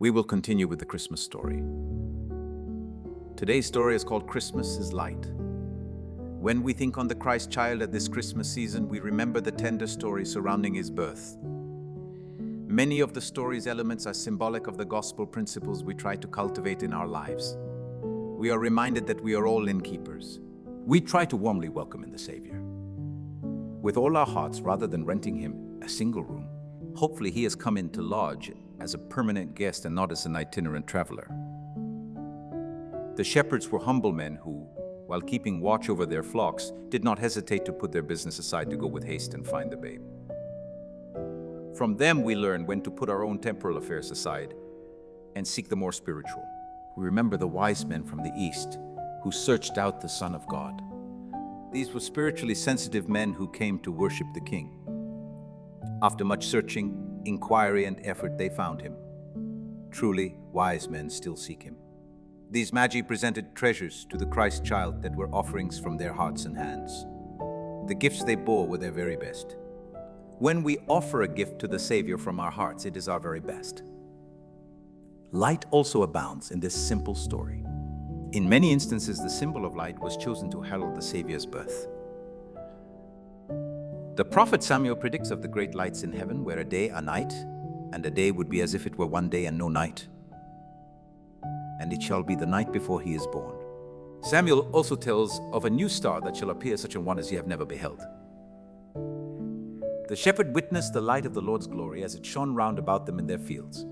We will continue with the Christmas story. Today's story is called Christmas is Light. When we think on the Christ child at this Christmas season, we remember the tender story surrounding his birth. Many of the story's elements are symbolic of the gospel principles we try to cultivate in our lives. We are reminded that we are all innkeepers. We try to warmly welcome in the Savior with all our hearts rather than renting him a single room. Hopefully he has come in to lodge as a permanent guest and not as an itinerant traveler. The shepherds were humble men who, while keeping watch over their flocks, did not hesitate to put their business aside to go with haste and find the babe. From them we learn when to put our own temporal affairs aside and seek the more spiritual. We remember the wise men from the East who searched out the Son of God. These were spiritually sensitive men who came to worship the King. After much searching, inquiry, and effort, they found him. Truly, wise men still seek him. These magi presented treasures to the Christ child that were offerings from their hearts and hands. The gifts they bore were their very best. When we offer a gift to the Savior from our hearts, it is our very best. Light also abounds in this simple story. In many instances, the symbol of light was chosen to herald the Savior's birth. The prophet Samuel predicts of the great lights in heaven, where a day, a night, and a day would be as if it were one day and no night. And it shall be the night before he is born. Samuel also tells of a new star that shall appear, such a one as ye have never beheld. The shepherd witnessed the light of the Lord's glory as it shone round about them in their fields.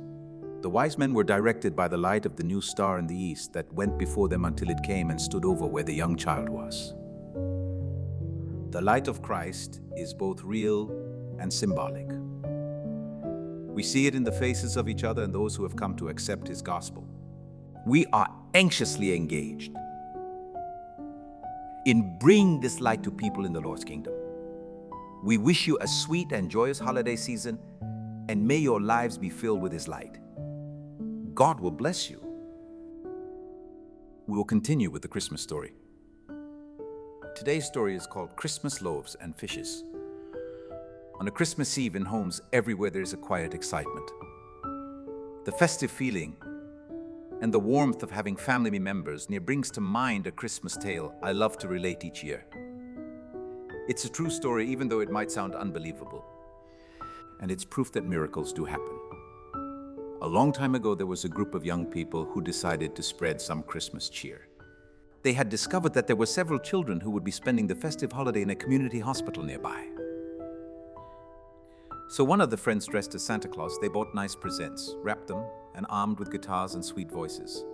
The wise men were directed by the light of the new star in the east that went before them until it came and stood over where the young child was. The light of Christ is both real and symbolic. We see it in the faces of each other and those who have come to accept his gospel. We are anxiously engaged in bringing this light to people in the Lord's kingdom. We wish you a sweet and joyous holiday season, and may your lives be filled with his light. God will bless you. We will continue with the Christmas story. Today's story is called Christmas Loaves and Fishes. On a Christmas Eve in homes everywhere there is a quiet excitement. The festive feeling and the warmth of having family members near brings to mind a Christmas tale I love to relate each year. It's a true story, even though it might sound unbelievable. And it's proof that miracles do happen. A long time ago, there was a group of young people who decided to spread some Christmas cheer. They had discovered that there were several children who would be spending the festive holiday in a community hospital nearby. So one of the friends dressed as Santa Claus, they bought nice presents, wrapped them, and armed with guitars and sweet voices.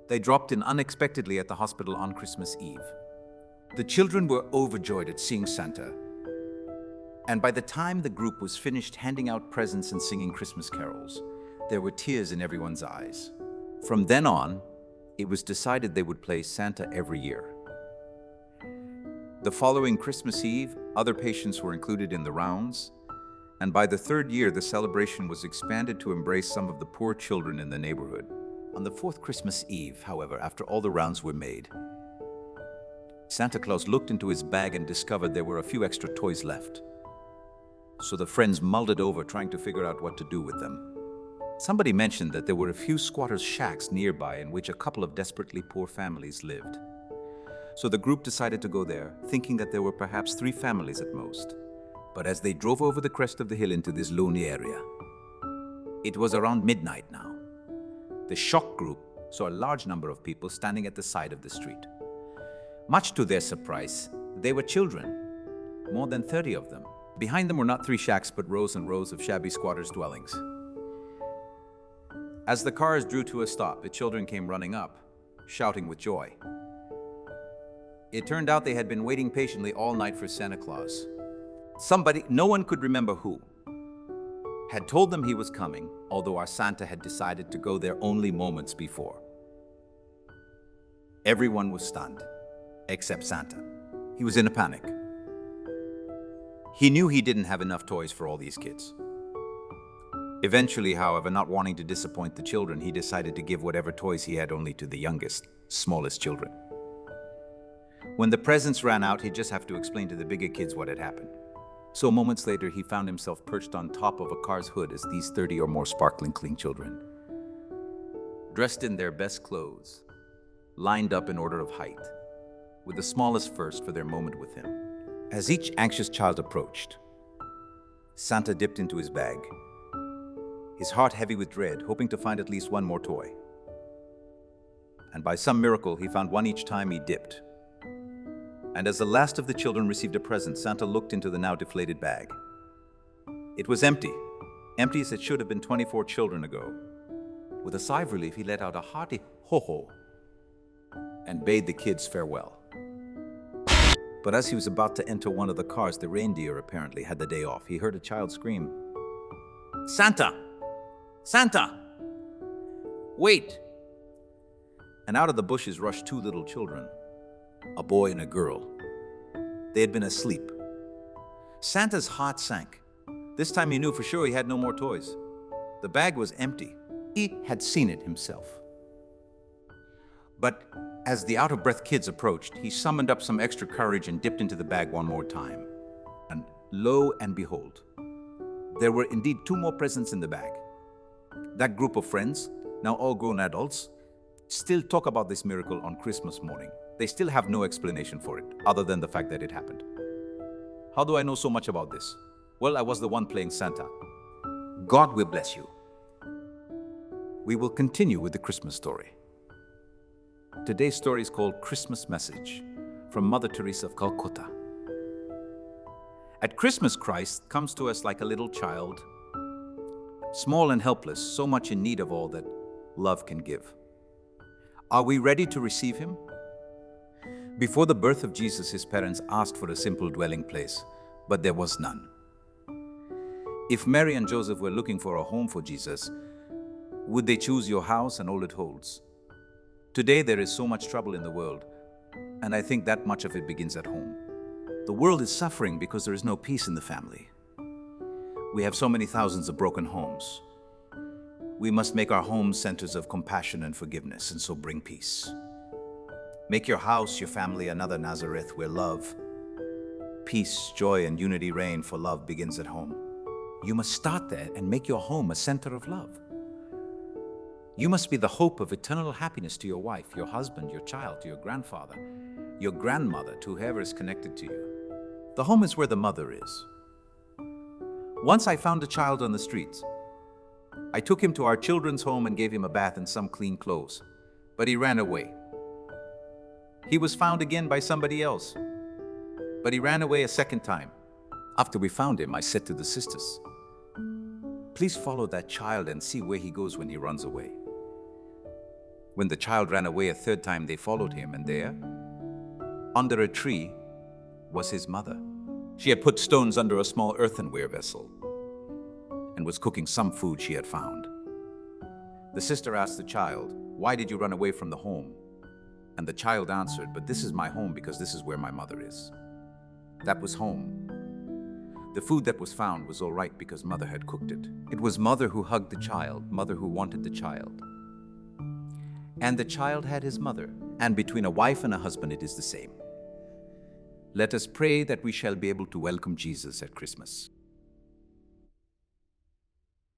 They dropped in unexpectedly at the hospital on Christmas Eve. The children were overjoyed at seeing Santa. And by the time the group was finished handing out presents and singing Christmas carols, there were tears in everyone's eyes. From then on, it was decided they would play Santa every year. The following Christmas Eve, other patients were included in the rounds, and by the third year, the celebration was expanded to embrace some of the poor children in the neighborhood. On the fourth Christmas Eve, however, after all the rounds were made, Santa Claus looked into his bag and discovered there were a few extra toys left. So the friends mulled it over, trying to figure out what to do with them. Somebody mentioned that there were a few squatters' shacks nearby in which a couple of desperately poor families lived. So the group decided to go there, thinking that there were perhaps 3 families at most. But as they drove over the crest of the hill into this lonely area, it was around midnight now. The shock group saw a large number of people standing at the side of the street. Much to their surprise, they were children, more than 30 of them. Behind them were not 3 shacks, but rows and rows of shabby squatters' dwellings. As the cars drew to a stop, the children came running up, shouting with joy. It turned out they had been waiting patiently all night for Santa Claus. Somebody, no one could remember who, had told them he was coming, although our Santa had decided to go there only moments before. Everyone was stunned, except Santa. He was in a panic. He knew he didn't have enough toys for all these kids. Eventually, however, not wanting to disappoint the children, he decided to give whatever toys he had only to the youngest, smallest children. When the presents ran out, he'd just have to explain to the bigger kids what had happened. So moments later, he found himself perched on top of a car's hood as these 30 or more sparkling clean children dressed in their best clothes, lined up in order of height, with the smallest first for their moment with him. As each anxious child approached, Santa dipped into his bag, his heart heavy with dread, hoping to find at least one more toy. And by some miracle, he found one each time he dipped. And as the last of the children received a present, Santa looked into the now deflated bag. It was empty, empty as it should have been 24 children ago. With a sigh of relief, he let out a hearty ho-ho and bade the kids farewell. But as he was about to enter one of the cars, the reindeer apparently had the day off. He heard a child scream, "Santa! Santa! Wait!" And out of the bushes rushed two little children, a boy and a girl. They had been asleep. Santa's heart sank. This time he knew for sure he had no more toys. The bag was empty. He had seen it himself. But as the out-of-breath kids approached, he summoned up some extra courage and dipped into the bag one more time. And lo and behold, there were indeed two more presents in the bag. That group of friends, now all grown adults, still talk about this miracle on Christmas morning. They still have no explanation for it, other than the fact that it happened. How do I know so much about this? Well, I was the one playing Santa. God will bless you. We will continue with the Christmas story. Today's story is called Christmas Message, from Mother Teresa of Calcutta. At Christmas, Christ comes to us like a little child, small and helpless, so much in need of all that love can give. Are we ready to receive him? Before the birth of Jesus, his parents asked for a simple dwelling place, but there was none. If Mary and Joseph were looking for a home for Jesus, would they choose your house and all it holds? Today there is so much trouble in the world, and I think that much of it begins at home. The world is suffering because there is no peace in the family. We have so many thousands of broken homes. We must make our homes centers of compassion and forgiveness, and so bring peace. Make your house, your family, another Nazareth where love, peace, joy, and unity reign, for love begins at home. You must start there and make your home a center of love. You must be the hope of eternal happiness to your wife, your husband, your child, to your grandfather, your grandmother, to whoever is connected to you. The home is where the mother is. Once I found a child on the streets. I took him to our children's home and gave him a bath and some clean clothes, but he ran away. He was found again by somebody else, but he ran away a second time. After we found him, I said to the sisters, "Please follow that child and see where he goes when he runs away." When the child ran away a third time, they followed him, and there, under a tree, was his mother. She had put stones under a small earthenware vessel and was cooking some food she had found. The sister asked the child, "Why did you run away from the home?" And the child answered, "But this is my home because this is where my mother is." That was home. The food that was found was all right because mother had cooked it. It was mother who hugged the child, mother who wanted the child. And the child had his mother. And between a wife and a husband, it is the same. Let us pray that we shall be able to welcome Jesus at Christmas.